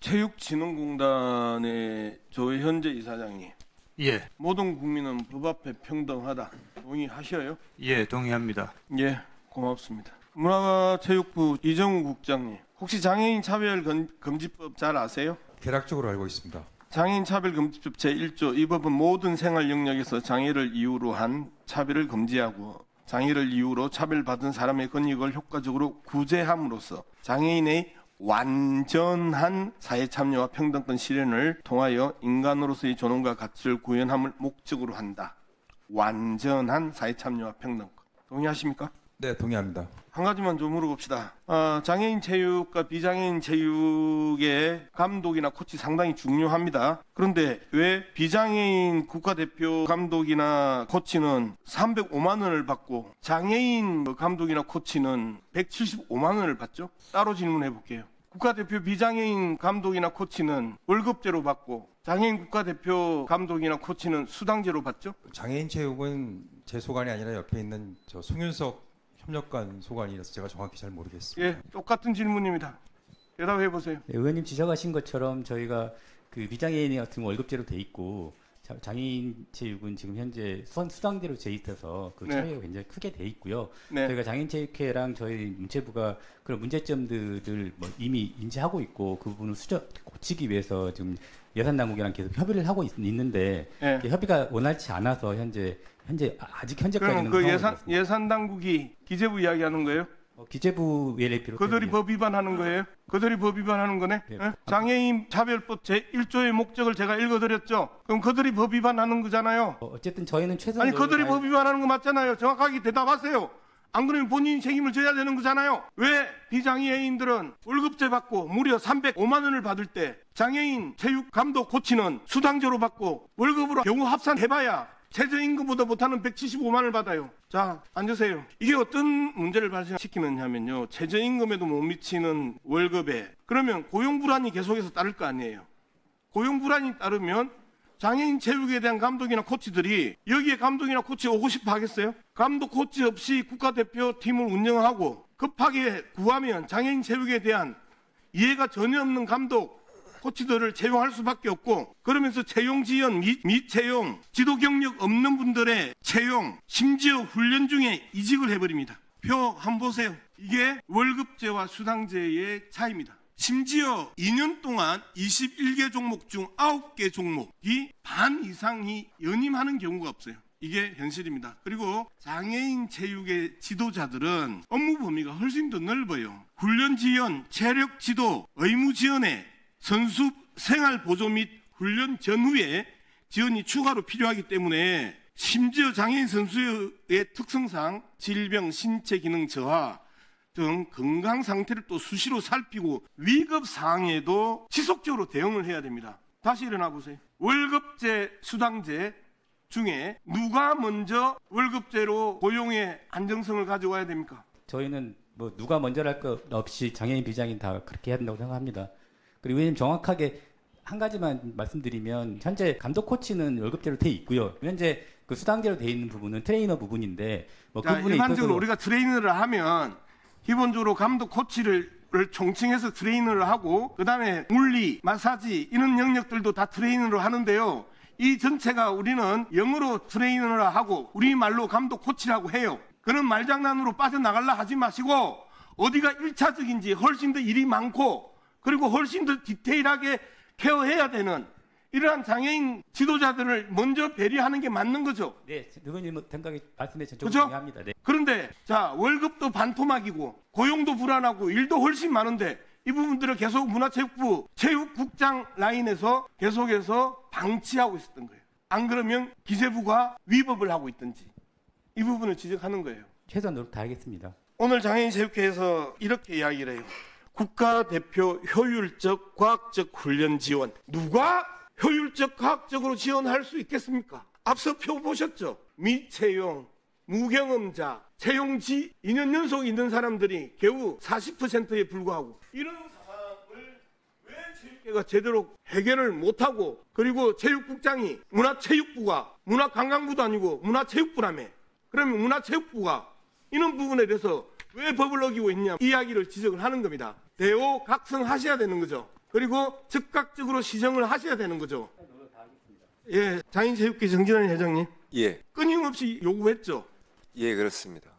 체육진흥공단의 조현재 이사장님, 예, 모든 국민은 법 앞에 평등하다. 동의하셔요? 예, 동의합니다. 예, 고맙습니다. 문화체육부 이정우 국장님, 혹시 장애인 차별금지법 잘 아세요? 대략적으로 알고 있습니다. 장애인 차별금지법 제1조, 이 법은 모든 생활 영역에서 장애를 이유로 한 차별을 금지하고 장애를 이유로 차별받은 사람의 권익을 효과적으로 구제함으로써 장애인의 완전한 사회 참여와 평등권 실현을 통하여 인간으로서의 존엄과 가치를 구현함을 목적으로 한다. 완전한 사회 참여와 평등권. 동의하십니까? 네, 동의합니다. 한 가지만 좀 물어봅시다. 장애인 체육과 비장애인 체육의 감독이나 코치 상당히 중요합니다. 그런데 왜 비장애인 국가대표 감독이나 코치는 305만 원을 받고 장애인 감독이나 코치는 175만 원을 받죠? 따로 질문해 볼게요. 국가대표 비장애인 감독이나 코치는 월급제로 받고 장애인 국가대표 감독이나 코치는 수당제로 받죠? 장애인 체육은 제 소관이 아니라 옆에 있는 저 송윤석 협력관 소관이라서 제가 정확히 잘 모르겠습니다. 예, 똑같은 질문입니다. 대답해 보세요. 네, 의원님 지적하신 것처럼 저희가 그 비장애인 같은 월급제로 돼 있고 장애인 체육은 지금 현재 수당제로 돼 있어서 그 네. 차이가 굉장히 크게 돼 있고요. 네. 저희가 장애인체육회랑 저희 문체부가 그런 문제점들을 이미 인지하고 있고 그 부분을 고치기 위해서 지금 예산 당국이랑 계속 협의를 하고 있는데 네. 협의가 원활치 않아서 아직 현재까지는 그러면 그 예산 당국이 기재부 이야기하는 거예요? 기재부 예를 비롯해 그들이 법 위반하는 거예요? 그들이 법 위반하는 거네? 네. 예? 장애인 차별법 제1조의 목적을 제가 읽어드렸죠? 그럼 그들이 법 위반하는 거잖아요. 어쨌든 저희는 최선 아니 그들이 법 위반하는 거 맞잖아요. 정확하게 대답하세요. 안 그러면 본인이 책임을 져야 되는 거잖아요. 왜 비장애인들은 월급제 받고 무려 305만 원을 받을 때 장애인 체육 감독 코치는 수당제로 받고 월급으로 경우 합산해봐야 최저임금보다 못하는 175만 원을 받아요. 자, 앉으세요. 이게 어떤 문제를 발생시키느냐면요. 최저임금에도 못 미치는 월급에 그러면 고용불안이 계속해서 따를 거 아니에요. 고용불안이 따르면 장애인 체육에 대한 감독이나 코치들이 여기에 감독이나 코치 오고 싶어 하겠어요? 감독 코치 없이 국가대표 팀을 운영하고 급하게 구하면 장애인 체육에 대한 이해가 전혀 없는 감독 코치들을 채용할 수밖에 없고 그러면서 채용 지연 미채용 지도 경력 없는 분들의 채용 심지어 훈련 중에 이직을 해버립니다. 표 한번 보세요. 이게 월급제와 수당제의 차이입니다. 심지어 2년 동안 21개 종목 중 9개 종목이 반 이상이 연임하는 경우가 없어요. 이게 현실입니다. 그리고 장애인 체육의 지도자들은 업무 범위가 훨씬 더 넓어요. 훈련 지연, 체력 지도, 의무 지원에 선수 생활 보조 및 훈련 전후에 지원이 추가로 필요하기 때문에 심지어 장애인 선수의 특성상 질병, 신체 기능 저하 등 건강 상태를 또 수시로 살피고 위급 상황에도 지속적으로 대응을 해야 됩니다. 다시 일어나 보세요. 월급제, 수당제 중에 누가 먼저 월급제로 고용의 안정성을 가져와야 됩니까? 저희는 누가 먼저랄 것 없이 장애인, 비장애인 다 그렇게 해야 된다고 생각합니다. 그리고 왜냐면 정확하게 한 가지만 말씀드리면 현재 감독 코치는 월급제로 돼 있고요. 현재 그 수당제로 돼 있는 부분은 트레이너 부분인데 그 부분에 일반적으로 있어서 우리가 트레이너를 하면 기본적으로 감독 코치를 총칭해서 트레이너를 하고 그다음에 물리, 마사지 이런 영역들도 다 트레이너로 하는데요. 이 전체가 우리는 영어로 트레이너를 하고 우리말로 감독 코치라고 해요. 그런 말장난으로 빠져나가려 하지 마시고 어디가 1차적인지 훨씬 더 일이 많고 그리고 훨씬 더 디테일하게 케어해야 되는 이러한 장애인 지도자들을 먼저 배려하는 게 맞는 거죠. 네, 의원님 생각에 말씀에 전적으로 그죠? 동의합니다. 네. 그런데 자 월급도 반토막이고 고용도 불안하고 일도 훨씬 많은데 이 부분들을 계속 문화체육부 체육국장 라인에서 계속해서 방치하고 있었던 거예요. 안 그러면 기재부가 위법을 하고 있든지 이 부분을 지적하는 거예요. 최선 노력 다하겠습니다. 오늘 장애인 체육회에서 이렇게 이야기를 해요. 국가대표 효율적 과학적 훈련 지원. 누가 효율적 과학적으로 지원할 수 있겠습니까? 앞서 표 보셨죠? 미채용, 무경험자, 채용지 2년 연속 있는 사람들이 겨우 40%에 불과하고 이런 상황을 왜 체육계가 제대로 해결을 못하고 그리고 체육국장이 문화체육부가 문화관광부도 아니고 문화체육부라며 그러면 문화체육부가 이런 부분에 대해서 왜 법을 어기고 있냐 이야기를 지적을 하는 겁니다. 대오각성하셔야 되는 거죠. 그리고 즉각적으로 시정을 하셔야 되는 거죠. 예, 장애인체육회 정진환 회장님 예, 끊임없이 요구했죠. 예, 그렇습니다.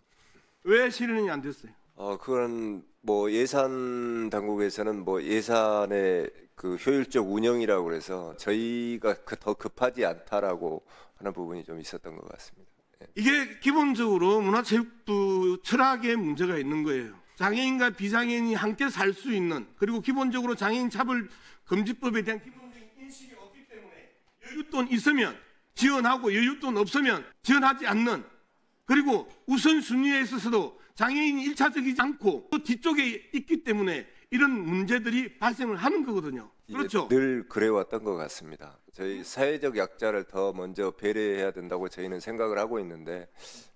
왜 실현이 안 됐어요? 그건 뭐 예산 당국에서는 뭐 예산의 그 효율적 운영이라고 그래서 저희가 더 급하지 않다라고 하는 부분이 좀 있었던 것 같습니다. 이게 기본적으로 문화체육부 철학에 문제가 있는 거예요. 장애인과 비장애인이 함께 살 수 있는, 그리고 기본적으로 장애인 차별 금지법에 대한 기본적인 인식이 없기 때문에 여윳돈 있으면 지원하고 여윳돈 없으면 지원하지 않는, 그리고 우선순위에 있어서도 장애인이 1차적이지 않고 또 뒤쪽에 있기 때문에 이런 문제들이 발생을 하는 거거든요. 그렇죠? 늘 그래왔던 것 같습니다. 저희 사회적 약자를 더 먼저 배려해야 된다고 저희는 생각을 하고 있는데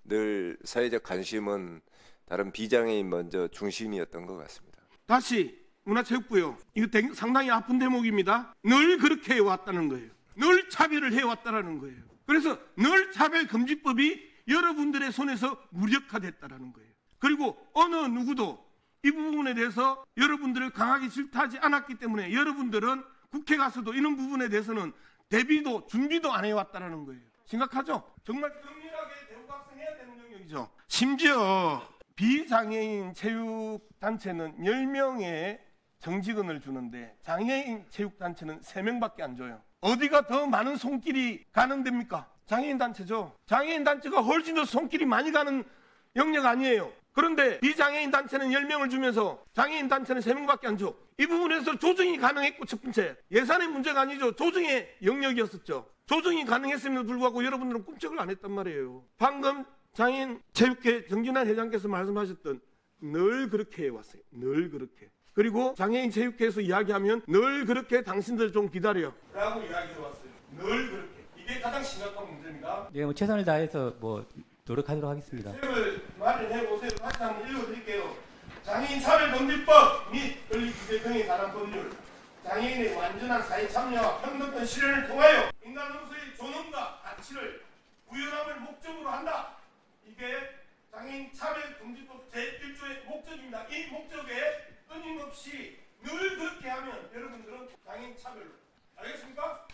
늘 사회적 관심은 다른 비장애인 먼저 중심이었던 것 같습니다. 다시 문화체육부요. 이거 상당히 아픈 대목입니다. 늘 그렇게 해왔다는 거예요. 늘 차별을 해왔다라는 거예요. 그래서 늘 차별금지법이 여러분들의 손에서 무력화됐다라는 거예요. 그리고 어느 누구도 이 부분에 대해서 여러분들을 강하게 질타하지 않았기 때문에 여러분들은 국회 가서도 이런 부분에 대해서는 대비도 준비도 안 해왔다라는 거예요. 심각하죠? 정말 정밀하게 대우각성해야 되는 영역이죠. 심지어 비장애인 체육단체는 10명의 정직원을 주는데 장애인 체육단체는 3명밖에 안 줘요. 어디가 더 많은 손길이 가는 데입니까? 장애인 단체죠. 장애인 단체가 훨씬 더 손길이 많이 가는 영역 아니에요. 그런데 비장애인 단체는 10명을 주면서 장애인 단체는 3명밖에 안 줘. 이 부분에서 조정이 가능했고, 첫 번째 예산의 문제가 아니죠. 조정의 영역이었었죠. 조정이 가능했음에도 불구하고 여러분들은 꿈쩍을 안 했단 말이에요. 방금 장애인 체육회 정진환 회장께서 말씀하셨던 늘 그렇게 해왔어요. 늘 그렇게. 그리고 장애인 체육회에서 이야기하면 늘 그렇게 당신들 좀 기다려 라고 이야기해왔어요. 늘 그렇게. 이게 가장 심각한 문제입니다. 예, 뭐 최선을 다해서 뭐 노력하도록 하겠습니다. 책을 마련해보세요. 다시 한번 읽어드릴게요. 장애인 차별금지법 및 권리규제 등에 관한 법률, 장애인의 완전한 사회 참여와 평등권 실현을 통하여 인간으로서의 존엄과 가치를 구현함을 목적으로 한다. 이게 장애인 차별금지법 제1조의 목적입니다. 이 목적에 끊임없이 늘 그렇게 하면 여러분들은 장애인 차별로, 알겠습니까?